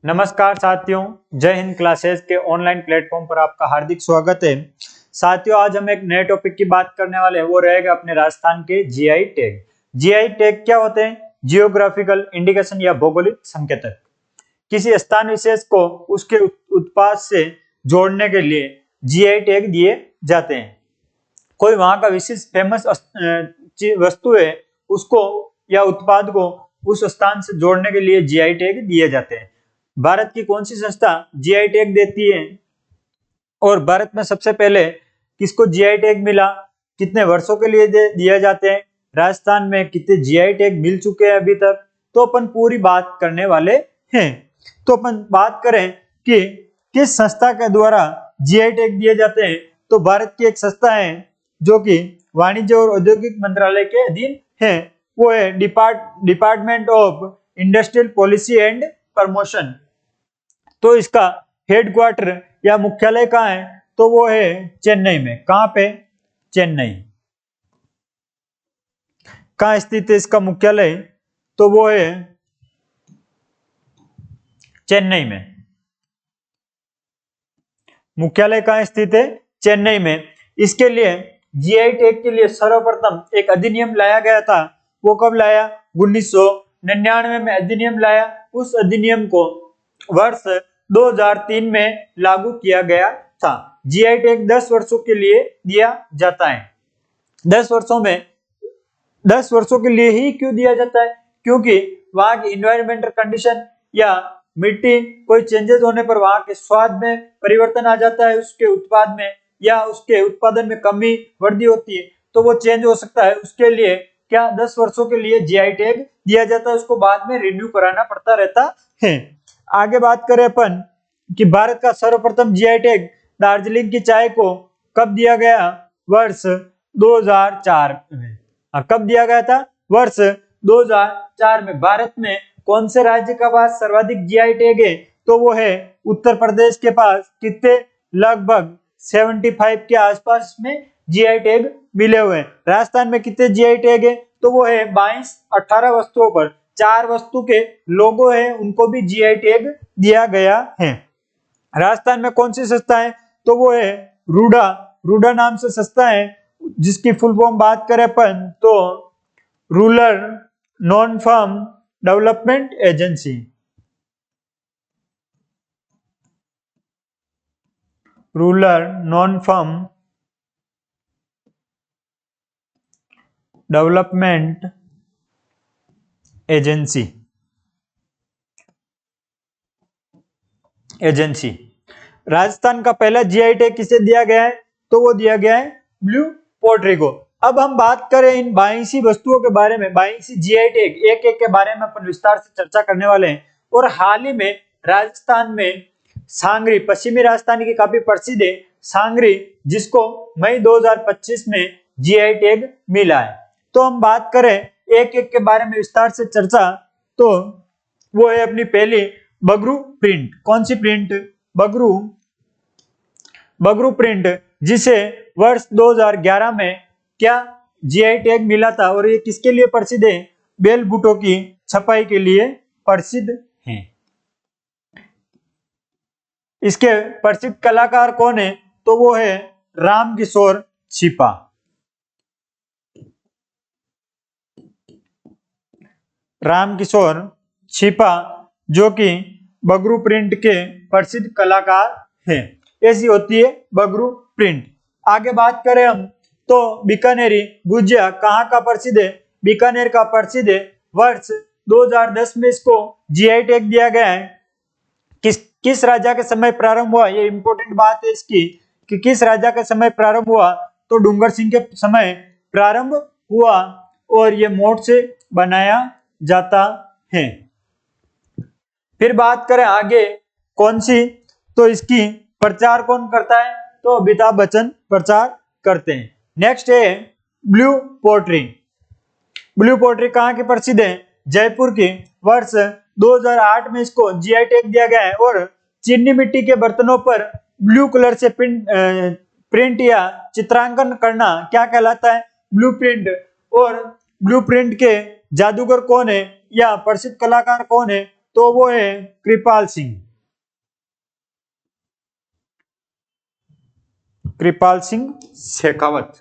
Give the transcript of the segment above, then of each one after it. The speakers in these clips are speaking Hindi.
नमस्कार साथियों, जय हिंद क्लासेस के ऑनलाइन प्लेटफॉर्म पर आपका हार्दिक स्वागत है। साथियों, आज हम एक नए टॉपिक की बात करने वाले हैं, वो रहेगा अपने राजस्थान के जीआई टैग। जीआई टैग क्या होते हैं? जियोग्राफिकल इंडिकेशन या भौगोलिक संकेतक। किसी स्थान विशेष को उसके उत्पाद से जोड़ने के लिए जीआई टैग दिए जाते हैं। कोई वहां का विशेष फेमस वस्तु है, उसको या उत्पाद को उस स्थान से जोड़ने के लिए जीआई टैग दिए जाते हैं। भारत की कौन सी संस्था जीआई टैग देती है और भारत में सबसे पहले किसको जीआई टैग मिला, कितने वर्षों के लिए दिए जाते हैं, राजस्थान में कितने जीआई टैग मिल चुके हैं अभी तक, तो अपन पूरी बात करने वाले हैं। तो अपन बात करें कि किस संस्था के द्वारा जीआई टैग दिए जाते हैं, तो भारत की एक संस्था है जो कि वाणिज्य और औद्योगिक मंत्रालय के अधीन है, वो है department of industrial policy and promotion. तो इसका हेडक्वार्टर या मुख्यालय कहाँ है, तो वो है चेन्नई में। कहाँ पे? चेन्नई। कहाँ स्थित है इसका मुख्यालय, तो वो है चेन्नई में। मुख्यालय कहाँ स्थित है? चेन्नई में। इसके लिए जीआई टैग के लिए सर्वप्रथम एक अधिनियम लाया गया था। वो कब लाया? 1999 में अधिनियम लाया। उस अधिनियम को वर्ष 2003 में लागू किया गया था। जीआई टैग 10 वर्षों के लिए दिया जाता है। 10 वर्षों के लिए ही क्यों दिया जाता है? क्योंकि वहां की इन्वायरमेंटल कंडीशन या मिट्टी कोई चेंजेस होने पर वहां के स्वाद में परिवर्तन आ जाता है, उसके उत्पाद में या उसके उत्पादन में कमी वृद्धि होती है, तो वो चेंज हो सकता है। उसके लिए क्या 10 वर्षों के लिए जीआई टैग दिया जाता है, उसको बाद में रिन्यू कराना पड़ता रहता है। आगे बात करें अपन कि भारत का सर्वप्रथम जीआई टैग दार्जिलिंग की चाय को कब दिया गया? वर्ष 2004 में। कब दिया गया था? वर्ष 2004 में। भारत में कौन से राज्य का पास सर्वाधिक जीआई टैग है, तो वो है उत्तर प्रदेश के पास। कितने? लगभग 75 के आसपास में जीआई टैग मिले हुए हैं। राजस्थान में कितने जीआई टैग है, तो वो है 22। 18 वस्तुओं पर 4 वस्तु के लोगो है, उनको भी जीआई टैग दिया गया है। राजस्थान में कौन सी संस्था है, तो वो है रूडा नाम से संस्था है, जिसकी फुल फॉर्म बात करें अपन तो rural non farm development agency. Rural non farm development agency. Rajasthan का पहला जीआई टैग किसे दिया गया है, तो वो दिया गया है ब्लू पोल्ट्री को। अब हम बात करें इन 82 वस्तुओं के बारे में, 82 जीआई टैग, एक एक के बारे में अपन विस्तार से चर्चा करने वाले हैं। और हाल ही में राजस्थान में सांगरी, पश्चिमी राजस्थान की काफी प्रसिद्ध है सांगरी, जिसको मई 2025 में जीआई टैग मिला है। तो हम बात करें एक एक के बारे में विस्तार से चर्चा, तो वो है अपनी पहली बगरू प्रिंट। कौन सी प्रिंट? बगरू प्रिंट, जिसे वर्ष 2011 में क्या जीआई टैग मिला था। और ये किसके लिए प्रसिद्ध है? बेल बूटों की छपाई के लिए प्रसिद्ध है। इसके प्रसिद्ध कलाकार कौन है, तो वो है रामकिशोर छिपा। रामकिशोर छिपा, जो कि बगरू प्रिंट के प्रसिद्ध कलाकार हैं। ऐसी होती है बगरू प्रिंट। आगे बात करें हम, तो बीकानेरी गुजिया कहाँ का प्रसिद्ध है? बीकानेर का प्रसिद्ध है। वर्ष 2010 में इसको जीआई टैग दिया गया है। किस राजा के समय प्रारंभ हुआ? ये इंपॉर्टेंट बात है इसकी कि किस राजा के समय प्रारंभ हुआ, तो डूंगर सिंह के समय प्रारंभ हुआ और ये मोट से बनाया जाता है। फिर बात करें आगे कौन सी, तो इसकी प्रचार कौन करता है, तो अमिताभ बच्चन प्रचार करते हैं। नेक्स्ट है ब्लू पोल्ट्री। ब्लू पोल्ट्री कहाँ की प्रसिद्ध है? जयपुर की। वर्ष 2008 में इसको जीआई टैग दिया गया है। और चीनी मिट्टी के बर्तनों पर ब्लू कलर से प्रिंट या चित्रांकन करना क्या कहलाता है? Blue print. और ब्लू प्रिंट के जादूगर कौन है या प्रसिद्ध कलाकार कौन है, तो वो है कृपाल सिंह। कृपाल सिंह शेखावत।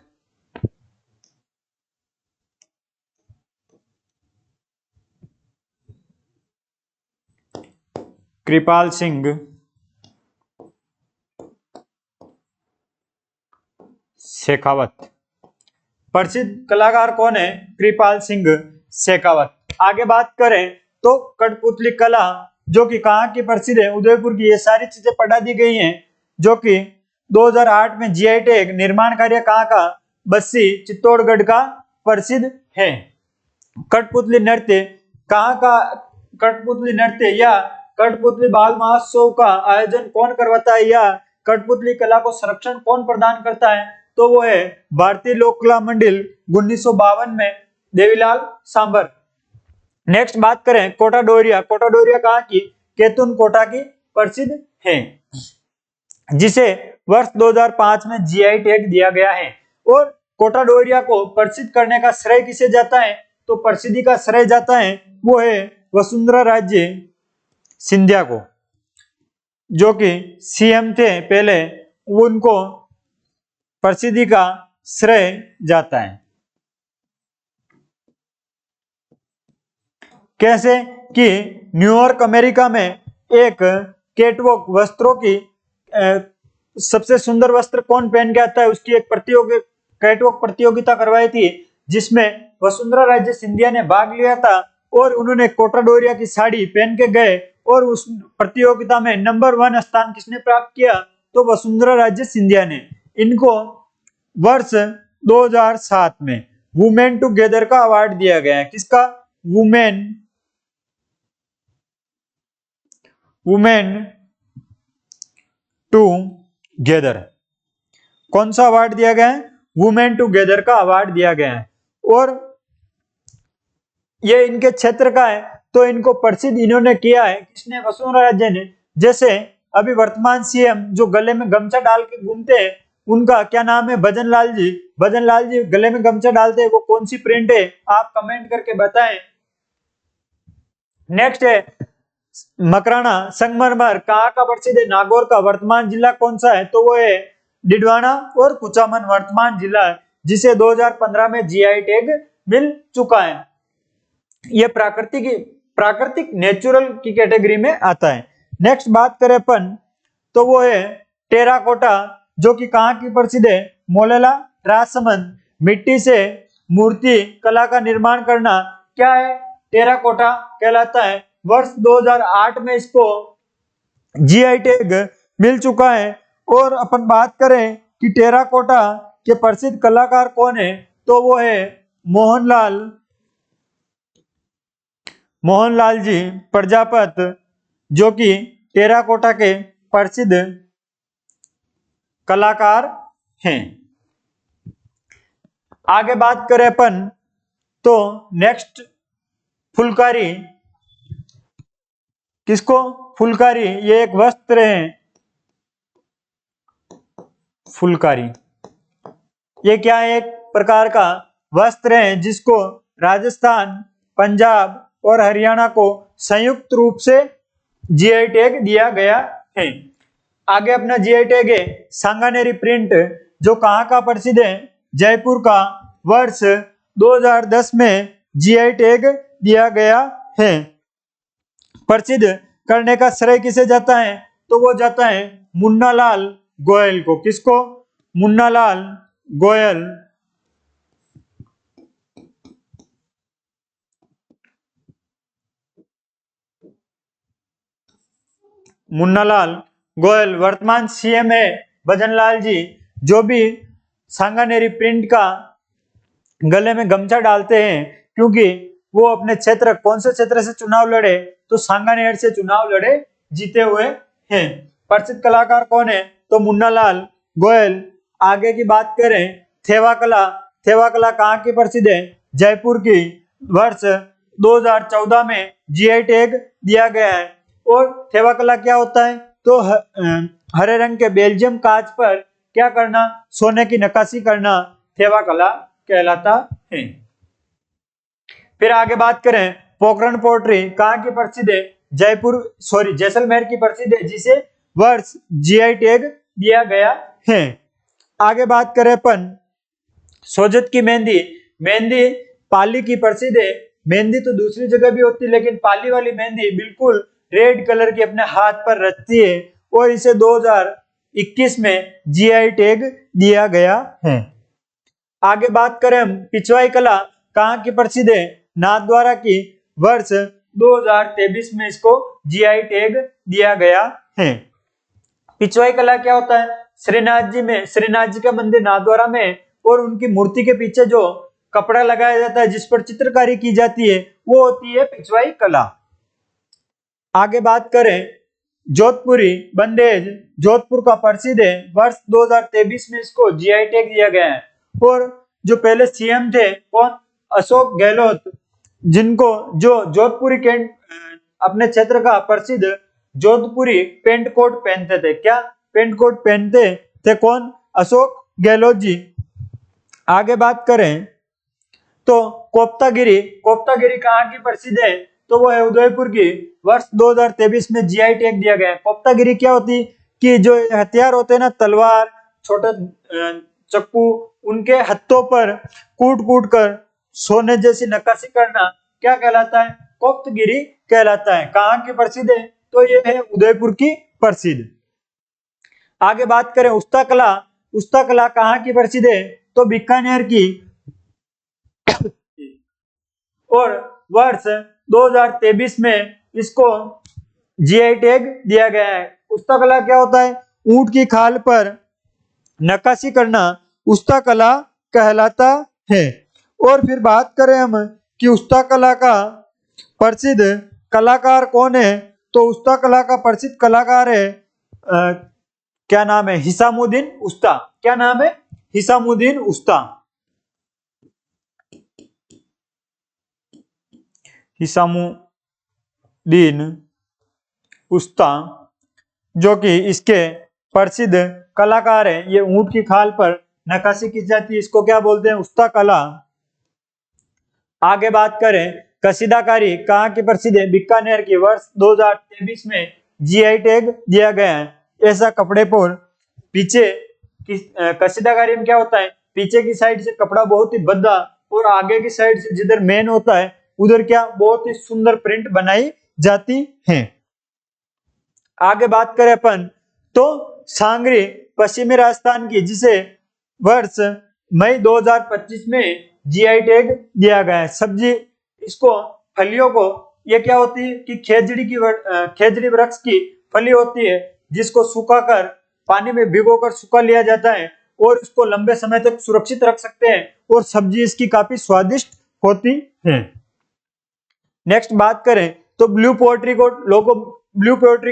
कृपाल सिंह शेखावत। प्रसिद्ध कलाकार कौन है? कृपाल सिंह शेखावत। आगे बात करें तो कठपुतली कला जो कि कहाँ की प्रसिद्ध है? उदयपुर की। ये सारी चीजें पढ़ा दी गई हैं जो कि 2008 में जीआई टैग निर्माण कार्य कहाँ का? बस्सी चित्तौड़गढ़ का प्रसिद्ध है। कठपुतली नृत्य कहाँ का? कठपुतली नृत्य या कठपुतली बाल महोत्सव का आयोजन कौन करवाता है या कठपुतली कला को संरक्षण कौन प्रदान करता है? तो वो है भारतीय लोक कला मंडल 1952 में देवीलाल सांबर। नेक्स्ट बात करें कोटा डोरिया। कोटा डोरिया कहाँ की? केतुन कोटा की प्रसिद्ध है, जिसे वर्ष 2005 में जीआई टैग दिया गया है। और कोटा डोरिया को प्रसिद्ध करने का श्रेय किसे जाता है? तो प्रसिद्धि का श्रेय जाता है वो है वसुंधरा राजे सिंधिया को, जो कि सीएम थे पहले, उनको प्रसिद्धि का श्रेय जाता है। कैसे कि न्यूयॉर्क अमेरिका में एक कैटवॉक वस्त्रों की सबसे सुंदर वस्त्र कौन पहन के आता है उसकी एक कैटवॉक प्रतियोगिता करवाई थी, जिसमें वसुंधरा राजे सिंधिया ने भाग लिया था और उन्होंने कोटा डोरिया की साड़ी पहन के गए और उस प्रतियोगिता में नंबर 1 स्थान किसने प्राप्त किया? तो वसुंधरा राजे सिंधिया ने। इनको वर्ष 2007 में वुमेन टुगेदर का अवार्ड दिया गया है। किसका? Women together. कौन सा अवार्ड दिया गया है? वुमेन टुगेदर का अवार्ड दिया गया है। और ये इनके क्षेत्र का है तो इनको प्रसिद्ध इन्होंने किया है किसने? वसुंधरा राजे ने। जैसे अभी वर्तमान सीएम जो गले में गमछा डाल के घूमते हैं उनका क्या नाम है? भजन लाल जी। भजन लाल जी गले में गमछा डालते हैं, वो कौन सी प्रिंट है? आप कमेंट करके बताएं। नेक्स्ट है मकराना संगमरमर कहाँ का प्रसिद्ध है? नागौर का। वर्तमान जिला कौन सा है? तो वो है डिडवाना और कुचामन वर्तमान जिला है, जिसे 2015 में जीआई टैग मिल चुका है। ये प्राकृतिक नेचुरल की कैटेगरी में आता है। नेक्स्ट बात करें अपन तो वो है टेराकोटा, जो कि कहाँ की प्रसिद्ध है? मोलेला राजसमंद। मिट्टी से मूर्ति कला का निर्माण करना क्या है? टेराकोटा कहलाता है। वर्ष 2008 में इसको जीआई टैग मिल चुका है। और अपन बात करें कि टेराकोटा के प्रसिद्ध कलाकार कौन है? तो वो है मोहनलाल जी प्रजापत, जो कि टेराकोटा के प्रसिद्ध कलाकार हैं। आगे बात करें अपन तो नेक्स्ट फुलकारी। किसको? फुलकारी। ये एक वस्त्र है। फुलकारी ये क्या है? एक प्रकार का वस्त्र है जिसको राजस्थान, पंजाब और हरियाणा को संयुक्त रूप से जीआई टैग दिया गया है। आगे अपना जीआई टैग है सांगानेरी प्रिंट, जो कहाँ का प्रसिद्ध है? जयपुर का। वर्ष 2010 में जीआई टैग दिया गया है। प्रसिद्ध करने का श्रेय किसे जाता है? तो वो जाता है मुन्नालाल गोयल को। किसको? मुन्नालाल गोयल। मुन्नालाल गोयल वर्तमान सीएम है भजनलाल जी, जो भी सांगानेरी प्रिंट का गले में गमछा डालते हैं, क्योंकि वो अपने क्षेत्र, कौन से क्षेत्र से चुनाव लड़े? तो सांगानेर से चुनाव लड़े, जीते हुए हैं। प्रसिद्ध कलाकार कौन है? तो मुन्नालाल गोयल। आगे की बात करें थेवा कला। थेवा कला कहाँ की प्रसिद्ध है? जयपुर की। वर्ष 2014 में जीआई टैग दिया गया है। और थेवा कला क्या होता है? तो हरे रंग के बेल्जियम कांच पर क्या करना? सोने की नक्काशी करना थेवा कला कहलाता है। फिर आगे बात करें पोखरण पोट्री कहाँ की प्रसिद्ध है? जैसलमेर की प्रसिद्ध है, जिसे वर्ष जीआई टैग दिया गया है। आगे बात करें अपन सोजत की मेहंदी। मेहंदी पाली की प्रसिद्ध है। मेहंदी तो दूसरी जगह भी होती है, लेकिन पाली वाली मेहंदी बिल्कुल रेड कलर की अपने हाथ पर रखती है और इसे 2021 में जीआई टैग दिया गया है। आगे बात करें हम पिछवाई कला कहाँ की प्रसिद्ध है? नाथद्वारा की। वर्ष 2023 में इसको जीआई टैग दिया गया है। पिछवाई कला क्या होता है? श्रीनाथ जी का मंदिर नाथद्वारा में, और उनकी मूर्ति के पीछे जो कपड़ा लगाया जाता है जिस पर चित्रकारी की जाती है वो होती है पिछवाई कला। आगे बात करें जोधपुरी बंदेज। जोधपुर का प्रसिद्ध है। वर्ष 2023 में इसको जीआई टैग दिया गया है। और जो पहले सीएम थे कौन? अशोक गहलोत, जिनको जो जोधपुरी के अपने क्षेत्र का प्रसिद्ध जोधपुरी पेंट कोट पहनते थे। क्या पेंट कोट पहनते थे? कौन? अशोक गहलोत जी। आगे बात करें तो कोफ्तागिरी। कोफ्तागिरी कहाँ की प्रसिद्ध है? तो वो है उदयपुर की। वर्ष 2023 में जीआई टैग दिया गया है। कोफ्तागिरी क्या होती? कि जो हथियार होते हैं ना, तलवार, छोटे चक्कू, उनके हत्थों पर कूट कूट कर सोने जैसी नक्काशी करना क्या कहलाता है? कोफ्तगिरी कहलाता है। कहाँ की प्रसिद्ध है? तो ये है उदयपुर की प्रसिद्ध। आगे बात करें उस्ता कला। उस्ता कला कहाँ की प्रसिद्ध है? तो बीकानेर की। और वर्ष 2023 में इसको जीआई टैग दिया गया है। उस्ता कला क्या होता है? ऊंट की खाल पर नक्काशी करना उस्ता कला कहलाता है। और फिर बात करें हम कि उस्ता कला का प्रसिद्ध कलाकार कौन है? तो उस्ता कला का प्रसिद्ध कलाकार है क्या नाम है? हिसामुद्दीन उस्ता। क्या नाम है? हिसामुद्दीन उस्ता। हिसामुद्दीन उस्ता जो कि इसके प्रसिद्ध कलाकार है। ये ऊंट की खाल पर नक्काशी की जाती है, इसको क्या बोलते हैं? उस्ता कला। आगे बात करें कसीदाकारी कहाँ की प्रसिद्ध है? बीकानेर की। वर्ष 2023 में जीआई टैग दिया गया है। ऐसा कपड़े पर पीछे कसीदाकारी में क्या होता है? पीछे की साइड से कपड़ा बहुत ही भद्दा और आगे की साइड से जिधर मेन होता है उधर क्या बहुत ही सुंदर प्रिंट बनाई जाती है। आगे बात करें अपन तो सांगरी पश्चिमी राजस्थान की, जिसे वर्ष मई 2025 में जीआई टैग दिया गया है। सब्जी इसको फलियों को, ये क्या होती है कि खेजड़ी वृक्ष की फली होती है जिसको सुखाकर पानी में भिगोकर सुखा लिया जाता है और इसको लंबे समय तक सुरक्षित रख सकते हैं और सब्जी इसकी काफी स्वादिष्ट होती है। नेक्स्ट बात करें तो ब्लू पोएट्री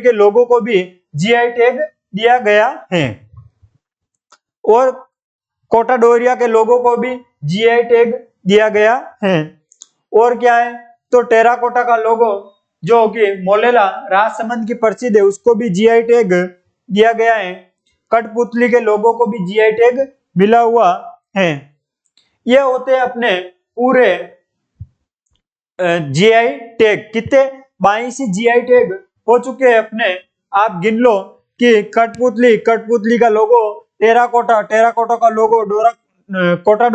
के लोगो को भी जीआई टैग दिया गया है और कोटा डोरिया के लोगों को भी जीआई टैग दिया गया है। और क्या है तो टेराकोटा का लोगो जो कि मोलेला राजसमंद की प्रसिद्ध है उसको भी जीआई टैग दिया गया है। कठपुतली के लोगों को भी जीआई टैग मिला हुआ है। ये होते हैं अपने पूरे जीआई टैग। कितने 22 जीआई टैग हो चुके हैं अपने, आप गिन लो कि कठपुतली का लोगो, टेराकोटा का लोगो, कोटा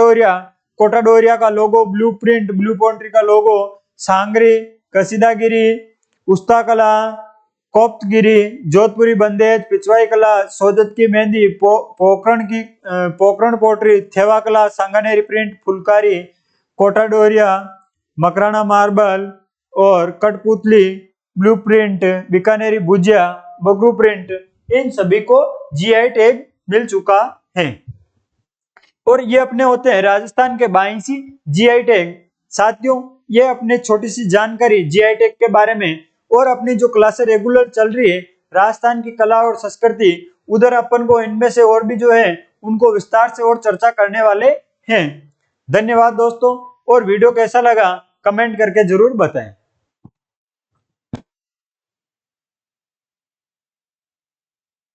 डोरिया का लोगो, ब्लू पोएट्री का लोगो, सांगरी, कसीदागिरी, उस्ता कला, कोफ्तगिरी, जोधपुरी बंदेज, पिछवाई कला, सोजत की मेहंदी, पोखरण पोट्री, थेवा कला, सांगानेरी प्रिंट, फुलकारी, कोटा डोरिया, मकराना मार्बल और कठपुतली, ब्लूप्रिंट, बीकानेरी भुजिया, बगरू प्रिंट, इन सभी को जीआई टैग मिल चुका है। और ये अपने होते हैं राजस्थान के 22 जीआई टैग। साथियों ये अपने छोटी सी जानकारी जीआई टैग के बारे में, और अपनी जो क्लासें रेगुलर चल रही है राजस्थान की कला और संस्कृति, उधर अपन को इनमें से और भी जो है उनको विस्तार से और चर्चा करने वाले हैं। धन्यवाद दोस्तों, और वीडियो कैसा लगा कमेंट करके जरूर बताएं।